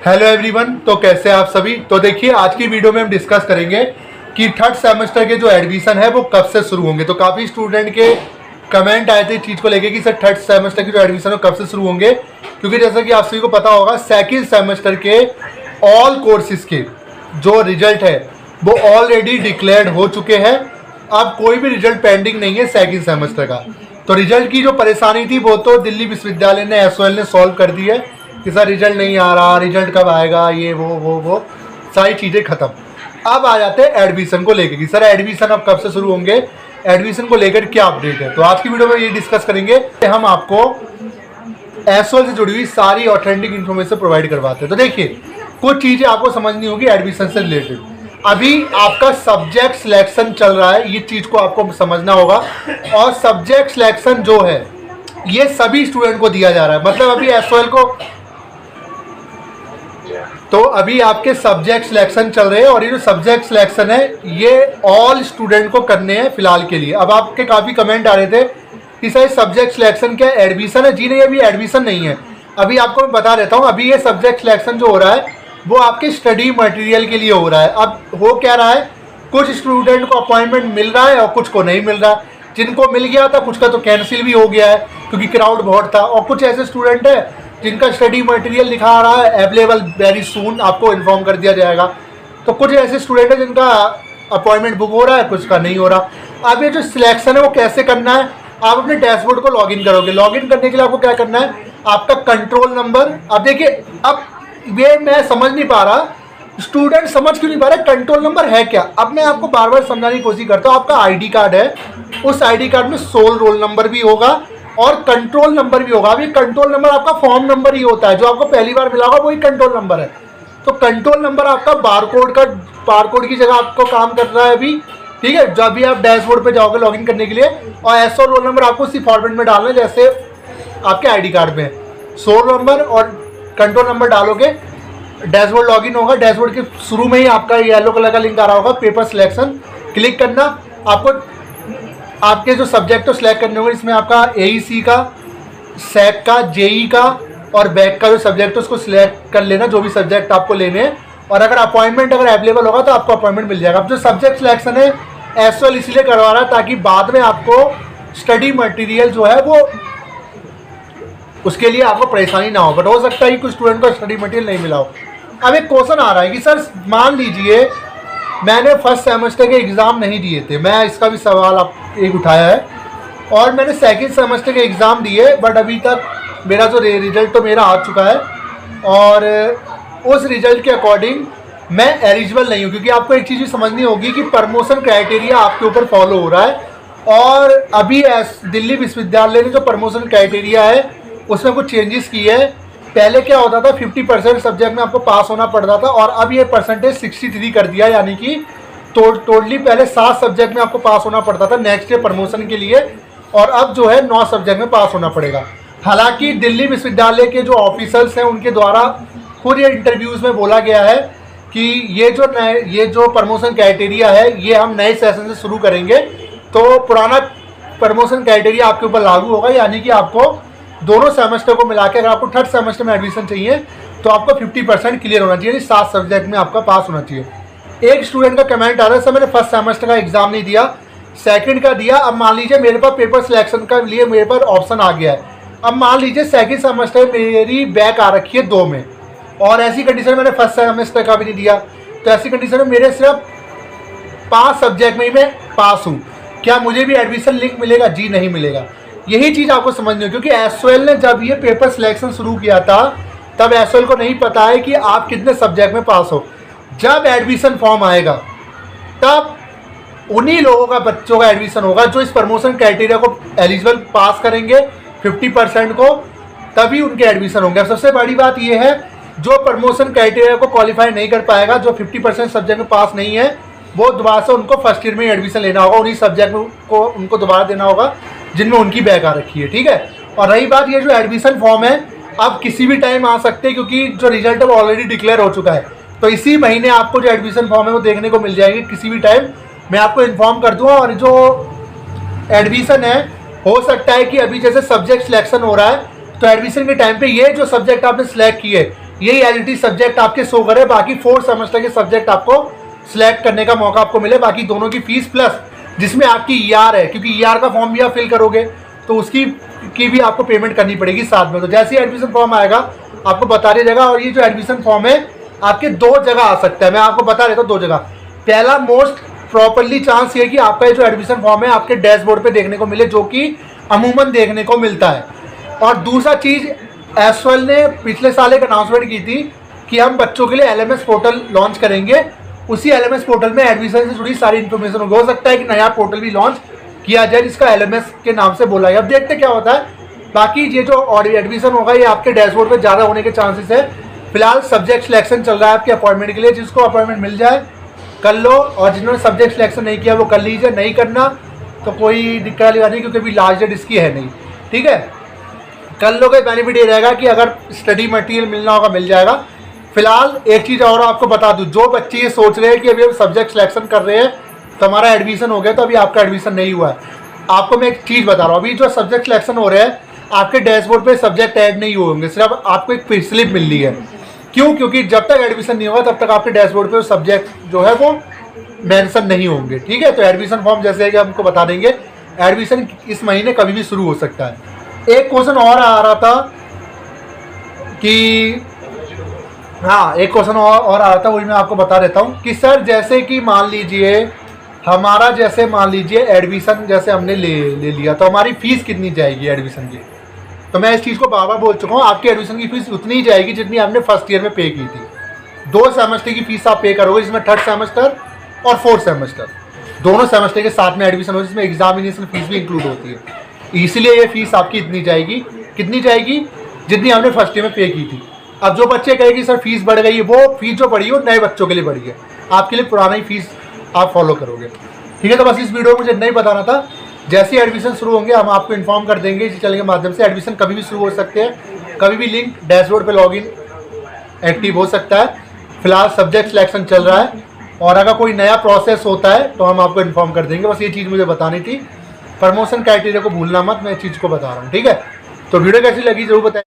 Hello everyone, तो कैसे हैं आप सभी। तो देखिए, आज की वीडियो में हम डिस्कस करेंगे कि थर्ड सेमेस्टर के जो एडमिशन है वो कब से शुरू होंगे। तो काफ़ी स्टूडेंट के कमेंट आए थे इस चीज़ को लेके कि सर थर्ड सेमेस्टर के जो एडमिशन है कब से शुरू होंगे, क्योंकि जैसा कि आप सभी को पता होगा सेकंड सेमेस्टर के ऑल कोर्सेज के जो रिजल्ट है वो ऑलरेडी डिक्लेयर्ड हो चुके हैं। अब कोई भी रिजल्ट पेंडिंग नहीं है सेकंड सेमेस्टर का। तो रिजल्ट की जो परेशानी थी वो तो दिल्ली विश्वविद्यालय ने एसओएल ने सॉल्व कर दी है कि सर रिजल्ट नहीं आ रहा, रिजल्ट कब आएगा, ये वो सारी चीज़ें खत्म। अब आ जाते हैं एडमिशन को लेकर कि सर एडमिशन अब कब से शुरू होंगे, एडमिशन को लेकर क्या अपडेट है। तो आज की वीडियो में ये डिस्कस करेंगे कि हम आपको एसओएल से जुड़ी हुई सारी ऑथेंटिक इन्फॉर्मेशन प्रोवाइड करवाते हैं। तो देखिए, कुछ चीज़ें आपको समझनी होगी एडमिशन से रिलेटेड। अभी आपका सब्जेक्ट सिलेक्शन चल रहा है, ये चीज़ को आपको समझना होगा। और सब्जेक्ट सिलेक्शन जो है ये सभी स्टूडेंट को दिया जा रहा है, मतलब अभी एसओएल को, तो अभी आपके सब्जेक्ट सिलेक्शन चल रहे हैं और ये जो सब्जेक्ट सिलेक्शन है ये ऑल स्टूडेंट को करने हैं फिलहाल के लिए। अब आपके काफ़ी कमेंट आ रहे थे कि सर सब्जेक्ट सिलेक्शन क्या एडमिशन है। जी नहीं, अभी एडमिशन नहीं है। अभी आपको मैं बता देता हूँ, अभी ये सब्जेक्ट सिलेक्शन जो हो रहा है वो आपके स्टडी मटेरियल के लिए हो रहा है। अब हो क्या रहा है, कुछ स्टूडेंट को अपॉइंटमेंट मिल रहा है और कुछ को नहीं मिल रहा। जिनको मिल गया था कुछ का तो कैंसिल भी हो गया है क्योंकि क्राउड बहुत था। और कुछ ऐसे स्टूडेंट है जिनका स्टडी मटेरियल दिखा रहा है अवेलेबल वेरी सून, आपको इन्फॉर्म कर दिया जाएगा। तो कुछ ऐसे स्टूडेंट है जिनका अपॉइंटमेंट बुक हो रहा है, कुछ का नहीं हो रहा। अब ये जो सिलेक्शन है वो कैसे करना है, आप अपने डैशबोर्ड को लॉगिन करोगे। लॉगिन करने के लिए आपको क्या करना है, आपका कंट्रोल नंबर। अब देखिए, अब ये मैं समझ नहीं पा रहा, स्टूडेंट समझ क्यों नहीं पा रहा कंट्रोल नंबर है क्या। अब मैं आपको बार बार समझाने की कोशिश करता हूँ। आपका आईडी कार्ड है, उस आईडी कार्ड में सोल रोल नंबर भी होगा और कंट्रोल नंबर भी होगा। अब ये कंट्रोल नंबर आपका फॉर्म नंबर ही होता है, जो आपको पहली बार मिला होगा वही कंट्रोल नंबर है। तो कंट्रोल नंबर आपका बारकोड की जगह आपको काम कर रहा है अभी, ठीक है। जब भी आप डैशबोर्ड पे जाओगे लॉगिन करने के लिए, और एसओ रोल नंबर आपको उसी फॉर्मेट में डालना है जैसे आपके आईडी कार्ड में सोल नंबर और कंट्रोल नंबर डालोगे, डैशबोर्ड लॉगिन होगा। डैशबोर्ड के शुरू में ही आपका येलो कलर का लिंक आ रहा होगा, पेपर सिलेक्शन, क्लिक करना। आपको आपके जो सब्जेक्ट तो सिलेक्ट करने होंगे, इसमें आपका एईसी का, सैक का, जेई का और बैक का जो सब्जेक्ट है उसको सिलेक्ट कर लेना, जो भी सब्जेक्ट आपको लेने हैं। और अगर अपॉइंटमेंट अगर अवेलेबल होगा तो आपको अपॉइंटमेंट मिल जाएगा। अब जो सब्जेक्ट सिलेक्शन है एसओएल इसलिए करवा रहा है ताकि बाद में आपको स्टडी मटेरियल जो है वो उसके लिए आपको परेशानी ना हो। बट हो सकता है कि कुछ स्टूडेंट को स्टडी मटेरियल नहीं मिला हो। अब एक क्वेश्चन आ रहा है कि सर मान लीजिए मैंने फर्स्ट सेमेस्टर के एग्ज़ाम नहीं दिए थे, मैं इसका भी सवाल आप एक उठाया है, और मैंने सेकंड सेमेस्टर के एग्ज़ाम दिए बट अभी तक मेरा जो रिजल्ट तो मेरा आ चुका है और उस रिजल्ट के अकॉर्डिंग मैं एलिजिबल नहीं हूँ। क्योंकि आपको एक चीज़ भी समझनी होगी कि प्रमोशन क्राइटेरिया आपके ऊपर फॉलो हो रहा है। और अभी दिल्ली विश्वविद्यालय ने जो प्रमोशन क्राइटेरिया है उसमें कुछ चेंजेस किए हैं। पहले क्या होता था, 50% सब्जेक्ट में आपको पास होना पड़ता था और अब ये परसेंटेज 63 कर दिया, यानी कि टोटली पहले 7 सब्जेक्ट में आपको पास होना पड़ता था नेक्स्ट ईयर प्रमोशन के लिए, और अब जो है 9 सब्जेक्ट में पास होना पड़ेगा। हालांकि दिल्ली विश्वविद्यालय के जो ऑफिसर्स हैं उनके द्वारा खुद ये इंटरव्यूज़ में बोला गया है कि ये जो प्रमोशन क्राइटेरिया है ये हम नए सेशन से शुरू करेंगे, तो पुराना प्रमोशन क्राइटेरिया आपके ऊपर लागू होगा। यानी कि आपको दोनों सेमेस्टर को मिला के अगर आपको थर्ड सेमेस्टर में एडमिशन चाहिए तो आपको 50% क्लियर होना चाहिए, 7 सब्जेक्ट में आपका पास होना चाहिए। एक स्टूडेंट का कमेंट आ रहा है, सर मैंने फर्स्ट सेमेस्टर का एग्जाम नहीं दिया, सेकंड का दिया। अब मान लीजिए मेरे पास पेपर सिलेक्शन का लिए मेरे पास ऑप्शन आ गया है। अब मान लीजिए सेकंड सेमेस्टर मेरी बैक आ रखी है 2 में, और ऐसी कंडीशन मैंने फर्स्ट सेमेस्टर का भी नहीं दिया, तो ऐसी कंडीशन में मेरे सिर्फ 5 सब्जेक्ट में ही मैं पास हूँ, क्या मुझे भी एडमिशन लिंक मिलेगा? जी नहीं मिलेगा। यही चीज़ आपको समझनी हो, क्योंकि एसओएल ने जब ये पेपर सिलेक्शन शुरू किया था तब एसओएल को नहीं पता है कि आप कितने सब्जेक्ट में पास हो। जब एडमिशन फॉर्म आएगा तब उन्हीं लोगों का, बच्चों का एडमिशन होगा जो इस प्रमोशन क्राइटेरिया को एलिजिबल पास करेंगे 50% को, तभी उनके एडमिशन होंगे। अब सबसे बड़ी बात यह है, जो प्रमोशन क्राइटेरिया को क्वालिफाई नहीं कर पाएगा, जो 50% सब्जेक्ट में पास नहीं है, वो दोबारा से उनको फर्स्ट ईयर में एडमिशन लेना होगा। उन्हीं सब्जेक्ट को उनको दोबारा देना होगा जिनमें उनकी बैक आ रखी है, ठीक है। और रही बात ये जो एडमिशन फॉर्म है, आप किसी भी टाइम आ सकते हैं क्योंकि जो रिजल्ट है वो ऑलरेडी डिक्लेयर हो चुका है। तो इसी महीने आपको जो एडमिशन फॉर्म है वो देखने को मिल जाएगी किसी भी टाइम, मैं आपको इन्फॉर्म कर दूँगा। और जो एडमिशन है, हो सकता है कि अभी जैसे सब्जेक्ट सिलेक्शन हो रहा है तो एडमिशन के टाइम पे ये जो सब्जेक्ट आपने सिलेक्ट किए यही एलिटी सब्जेक्ट आपके शो करे, बाकी 4 सेमेस्टर के सब्जेक्ट आपको सिलेक्ट करने का मौका आपको मिले। बाकी दोनों की फीस प्लस जिसमें आपकी ER है, क्योंकि ER का फॉर्म भी आप फिल करोगे तो उसकी भी आपको पेमेंट करनी पड़ेगी साथ में। तो जैसे ही एडमिशन फॉर्म आएगा आपको बता दिया जाएगा। और ये जो एडमिशन फॉर्म है आपके 2 जगह आ सकता है, मैं आपको बता देता हूँ 2 जगह। पहला मोस्ट प्रॉपरली चांस ये कि आपका ये जो एडमिशन फॉर्म है आपके डैशबोर्ड पे देखने को मिले, जो कि अमूमन देखने को मिलता है। और दूसरा चीज़, एसवाल ने पिछले साल एक अनाउंसमेंट की थी कि हम बच्चों के लिए LMS पोर्टल लॉन्च करेंगे। उसी LMS पोर्टल में एडमिशन से जुड़ी सारी इन्फॉर्मेशन होगी। हो सकता है कि नया पोर्टल भी लॉन्च किया जाए जिसका LMS के नाम से बोला है। अब देखते क्या होता है। बाकी ये जो एडमिशन होगा ये आपके डैशबोर्ड पे ज़्यादा होने के चांसेस है। फिलहाल सब्जेक्ट सिलेक्शन चल रहा है आपके अपॉइंटमेंट के लिए। जिसको अपॉइंटमेंट मिल जाए कर लो, और जिन्होंने सब्जेक्ट सिलेक्शन नहीं किया वो कर लीजिए। नहीं करना तो कोई दिक्कत वाली बात नहीं, क्योंकि अभी लास्ट डेट इसकी है नहीं। ठीक है, कर लोगे बेनिफिट ये रहेगा कि अगर स्टडी मटेरियल मिलना होगा मिल जाएगा। फिलहाल एक चीज़ और आपको बता दूं, जो बच्चे ये सोच रहे हैं कि अभी हम सब्जेक्ट सिलेक्शन कर रहे हैं तो हमारा एडमिशन हो गया, तो अभी आपका एडमिशन नहीं हुआ है। आपको मैं एक चीज़ बता रहा हूँ, अभी जो सब्जेक्ट सिलेक्शन हो रहे हैं आपके डैशबोर्ड पे सब्जेक्ट ऐड नहीं होंगे, सिर्फ आपको एक स्लिप मिल रही है। क्यों? क्योंकि जब तक एडमिशन नहीं होगा तब तक आपके डैशबोर्ड पे सब्जेक्ट जो है वो मेंशन नहीं होंगे। ठीक है, तो एडमिशन फॉर्म जैसे कि हमको बता देंगे, एडमिशन इस महीने कभी भी शुरू हो सकता है। एक क्वेश्चन और आ रहा था कि हाँ, एक क्वेश्चन और आ रहा था, वही मैं आपको बता देता हूँ कि सर जैसे कि मान लीजिए हमारा जैसे मान लीजिए एडमिशन जैसे हमने ले लिया तो हमारी फ़ीस कितनी जाएगी एडमिशन की। तो मैं इस चीज़ को बार बार बोल चुका हूँ, आपकी एडमिशन की फ़ीस उतनी ही जाएगी जितनी आपने फर्स्ट ईयर में पे की थी। 2 सेमेस्टर की फ़ीस आप पे करोगे, जिसमें 3rd सेमेस्टर और 4th सेमेस्टर दोनों सेमेस्टर के साथ में एडमिशन हो, जिसमें एग्जामिनेशन फीस भी इंक्लूड होती है। इसलिए ये फीस आपकी इतनी जाएगी, कितनी जाएगी जितनी आपने फर्स्ट ईयर में पे की थी। अब जो बच्चे कहेंगे सर फीस बढ़ गई है, वो फीस जो बढ़ी है वो नए बच्चों के लिए बढ़ी है, आपके लिए पुराना ही फीस आप फॉलो करोगे। ठीक है, तो बस इस वीडियो में मुझे नहीं बताना था। जैसे ही एडमिशन शुरू होंगे हम आपको इन्फॉर्म कर देंगे इस चैनल के माध्यम से। एडमिशन कभी भी शुरू हो सकते हैं, कभी भी लिंक डैशबोर्ड पे लॉगिन एक्टिव हो सकता है। फिलहाल सब्जेक्ट सिलेक्शन चल रहा है, और अगर कोई नया प्रोसेस होता है तो हम आपको इन्फॉर्म कर देंगे। बस ये चीज़ मुझे बतानी थी। प्रमोशन क्राइटेरिया को भूलना मत, मैं इस चीज़ को बता रहा हूँ। ठीक है, तो वीडियो कैसी लगी जरूर बताएं।